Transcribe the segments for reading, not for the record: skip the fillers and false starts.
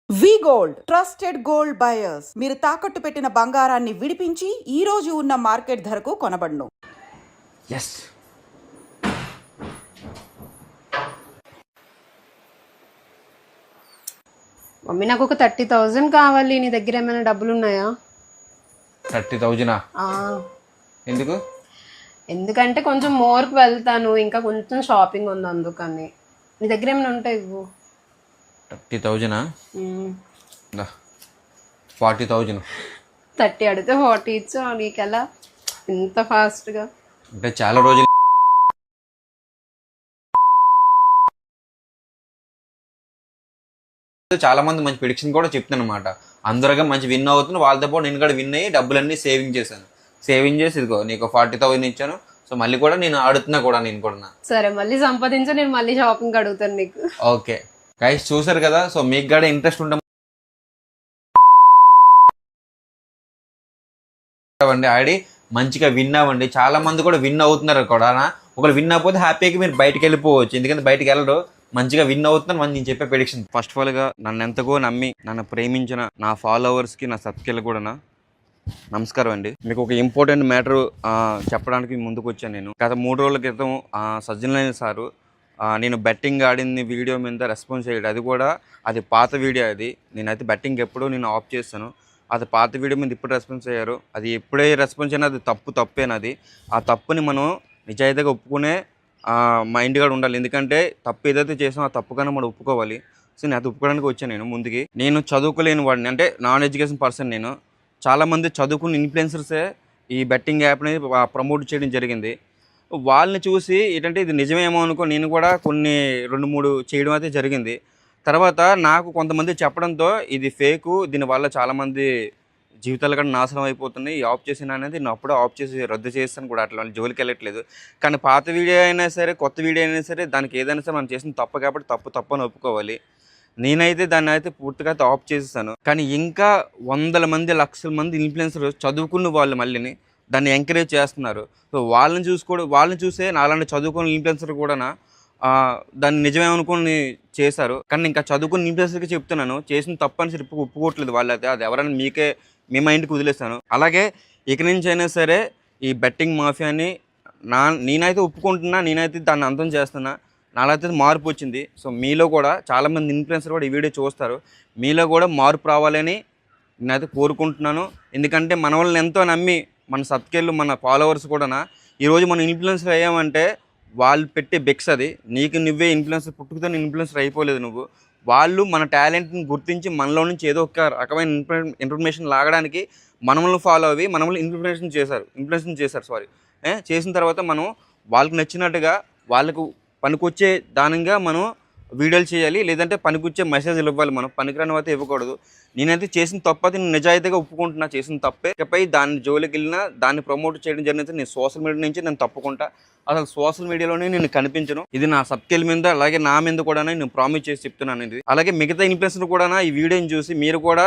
వి gold trusted gold buyers. మీరు తాకట్టు పెట్టిన బంగారాన్ని విడిపించి ఈ రోజు ఉన్న మార్కెట్ ధరకు కొనబడును. ఎస్ మమ్మీ నాకు ఒక 30,000 కావాలి. నీ దగ్గర ఏమైనా డబ్బులు ఉన్నాయా? 30,000 ఎందుకు? ఎందుకంటే కొంచెం మోర్కి వెళ్తాను, ఇంకా కొంచెం షాపింగ్ ఉంది, అందుకని. నీ దగ్గర ఏమైనా ఉంటాయి ఇవ్వు. 30,000 40,000. 30 అడిగితే 40 ఇచ్చా. నీకెలా ఇంత ఫాస్ట్గా? అంటే చాలా రోజులు చాలా మంది మంచి ప్రిడిక్షన్ కూడా చెప్తాను అనమాట. అందరుగా మంచి విన్ అవుతుంది, వాళ్ళతో పాటు నేను కూడా విన్ అయ్యి డబ్బులన్నీ సేవింగ్ చేశాను. సేవింగ్ చేసి ఇదిగో నీకు 40,000 ఇచ్చాను. సో మళ్ళీ కూడా నేను ఆడుతున్నా కూడా నేను కూడా. సరే, మళ్ళీ సంపాదించా, నేను మళ్ళీ షాపింగ్ అడుగుతాను నీకు. ఓకే గైస్, చూసారు కదా. సో మీకు కూడా ఇంట్రెస్ట్ ఉంటాం ఆడి మంచిగా విన్ అవ్వండి. చాలా మంది కూడా విన్ అవుతున్నారు కూడా. ఒకరు విన్ అవ్వకపోతే హ్యాపీగా మీరు బయటకు వెళ్ళిపోవచ్చు, ఎందుకంటే బయటకు వెళ్ళరు. మంచిగా విన్ అవుతున్నాను అని నేను చెప్పే ప్రెడిక్షన్. ఫస్ట్ ఆఫ్ ఆల్ గా నన్ను ఎంతగో నమ్మి నన్ను ప్రేమించిన నా ఫాలోవర్స్ కి, నా సబ్స్క్రైబర్లకు కూడా నమస్కారం అండి. మీకు ఒక ఇంపార్టెంట్ మ్యాటర్ చెప్పడానికి ముందుకు వచ్చాను. నేను గత 3 రోజుల క్రితం సజ్జనలైన సారు నేను బెట్టింగ్ ఆడింది వీడియో మీద రెస్పాన్స్ చేయడం, అది పాత వీడియో. అది నేనైతే బెట్టింగ్ ఎప్పుడూ నేను ఆఫ్ చేస్తాను. అది పాత వీడియో మీద ఇప్పుడు రెస్పాన్స్ అయ్యారు. అది ఎప్పుడే రెస్పాన్స్ అయినా అది తప్పేనది. ఆ తప్పుని మనం నిజాయితీగా ఒప్పుకునే మైండ్ కూడా ఉండాలి. ఎందుకంటే తప్పు ఏదైతే చేసామో ఆ తప్పుగానే మనం ఒప్పుకోవాలి. సో నేను అది ఒప్పుకోవడానికి వచ్చాను. ముందుకి నేను చదువుకోలేని వాడిని, అంటే నాన్ ఎడ్యుకేషన్ పర్సన్. నేను చాలామంది చదువుకున్న ఇన్ఫ్లుయెన్సర్సే ఈ బెట్టింగ్ యాప్ని ప్రమోట్ చేయడం జరిగింది. వాళ్ళని చూసి ఏంటంటే ఇది నిజమేమో అనుకో నేను కూడా కొన్ని 2-3 చేయడం అయితే జరిగింది. తర్వాత నాకు కొంతమంది చెప్పడంతో ఇది ఫేకు, దీనివల్ల చాలామంది జీవితాలు కూడా నాశనం అయిపోతున్నాయి, ఆఫ్ చేసిన అనేది నేను అప్పుడే ఆఫ్ చేసి రద్దు చేస్తాను కూడా. అట్లా జోలికి వెళ్ళట్లేదు. కానీ పాత వీడియో అయినా సరే, కొత్త వీడియో అయినా సరే, దానికి ఏదైనా సరే మనం చేసిన తప్పు కాబట్టి తప్పు అని ఒప్పుకోవాలి. నేనైతే దాన్ని అయితే పూర్తిగా అయితే ఆఫ్ చేసేసాను. కానీ ఇంకా 100 మంది 1,00,000 మంది ఇన్ఫ్లుయెన్సర్ చదువుకున్న వాళ్ళు మళ్ళీని దాన్ని ఎంకరేజ్ చేస్తున్నారు. సో వాళ్ళని చూసే నాలాంటి చదువుకున్న ఇన్ఫ్లుయెన్సర్ కూడా దాన్ని నిజమేమనుకుని చేశారు. కానీ ఇంకా చదువుకున్న ఇన్ఫ్లుయెన్సర్కి చెప్తున్నాను, చేసిన తప్పని సరే ఒప్పుకోవట్లేదు వాళ్ళైతే. అది ఎవరైనా మీ మైండ్కి వదిలేస్తాను. అలాగే ఇక నుంచి అయినా సరే ఈ బెట్టింగ్ మాఫియాని నేనైతే ఒప్పుకుంటున్నా, నేనైతే దాన్ని అంతం చేస్తున్నా. నాలో అయితే మార్పు వచ్చింది. సో మీలో కూడా చాలామంది ఇన్ఫ్లుయెన్సర్ కూడా ఈ వీడియో చూస్తారు, మీలో కూడా మార్పు రావాలని నేనైతే కోరుకుంటున్నాను. ఎందుకంటే మన వాళ్ళని ఎంతో నమ్మి మన సబ్స్క్రైబర్లు, మన ఫాలోవర్స్ కూడా ఈరోజు మనం ఇన్ఫ్లుయెన్సర్ అయ్యామంటే వాళ్ళు పెట్టే బెక్స్ అది. నీకు నువ్వే ఇన్ఫ్లుయెన్సర్, పుట్టుకతో ఇన్ఫ్లుయెన్సర్ అయిపోలేదు నువ్వు. వాళ్ళు మన టాలెంట్ని గుర్తించి మనలో నుంచి ఏదో ఒక రకమైన ఇన్ఫర్మేషన్ లాగడానికి మనల్ని ఫాలో అవి మనల్ని ఇన్ఫ్లుయెన్స్ చేశారు. చేసిన తర్వాత మనం వాళ్ళకి నచ్చినట్టుగా వాళ్ళకు పనికొచ్చే దానిగా మనం వీడియోలు చేయాలి, లేదంటే పనికొచ్చే మెసేజ్లు ఇవ్వాలి. మనం పనికిరాని అయితే ఇవ్వకూడదు. నేనైతే చేసిన తప్పు అయితే నేను నిజాయితీగా ఒప్పుకుంటున్నా, చేసిన తప్పే. దాన్ని జోలికి వెళ్ళినా దాన్ని ప్రమోట్ చేయడం జరిగితే నేను సోషల్ మీడియా నుంచి నేను తప్పుకుంటా. అసలు సోషల్ మీడియాలోనే నేను కనిపించను. ఇది నా సబ్స్క్రైబ్ మీద, అలాగే నా మీద కూడా నేను ప్రామిస్ చేసి చెప్తున్నాను. ఇది అలాగే మిగతా ఇన్ఫ్లుయెన్సర్ కూడా ఈ వీడియోని చూసి మీరు కూడా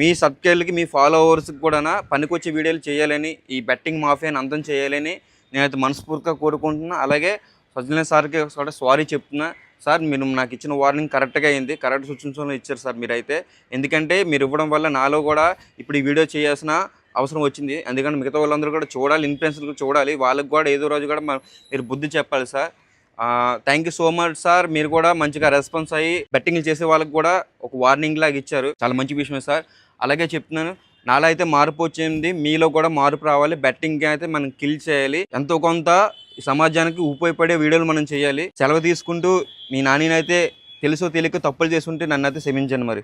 మీ సబ్స్క్రైబర్లకి, మీ ఫాలోవర్స్కి కూడా పనికొచ్చే వీడియోలు చేయాలని, ఈ బెట్టింగ్ మాఫియాని అంతం చేయాలని నేనైతే మనస్ఫూర్తిగా కోరుకుంటున్నా. అలాగే సజ్జనైన సార్కి కూడా సారీ చెప్తున్నా. సార్, మీరు నాకు ఇచ్చిన వార్నింగ్ కరెక్ట్గా అయింది, కరెక్ట్ సూచనలు ఇచ్చారు సార్ మీరైతే. ఎందుకంటే మీరు ఇవ్వడం వల్ల నాలో కూడా ఇప్పుడు ఈ వీడియో చేయాల్సిన అవసరం వచ్చింది. ఎందుకంటే మిగతా వాళ్ళందరూ కూడా చూడాలి, ఇన్ఫ్లుయెన్సర్లు చూడాలి, వాళ్ళకి కూడా ఏదో రోజు కూడా మీరు బుద్ధి చెప్పాలి sir. Thank you so much sir. మీరు కూడా మంచిగా రెస్పాన్స్ అయ్యి బెట్టింగ్లు చేసే వాళ్ళకి కూడా ఒక వార్నింగ్ లాగా ఇచ్చారు. చాలా మంచి విషయమే సార్. అలాగే చెప్తున్నాను, నాలో అయితే మార్పు వచ్చింది, మీలో కూడా మార్పు రావాలి. బెట్టింగ్ అయితే మనం కిల్ చేయాలి, ఎంతో కొంత సమాజానికి ఉపయోగపడే వీడియోలు మనం చేయాలి. సెలవు తీసుకుంటూ మీ నానినైతే తెలుసో తెలియక తప్పులు చేస్తుంటే నన్ను అయితే క్షమించండి మరి.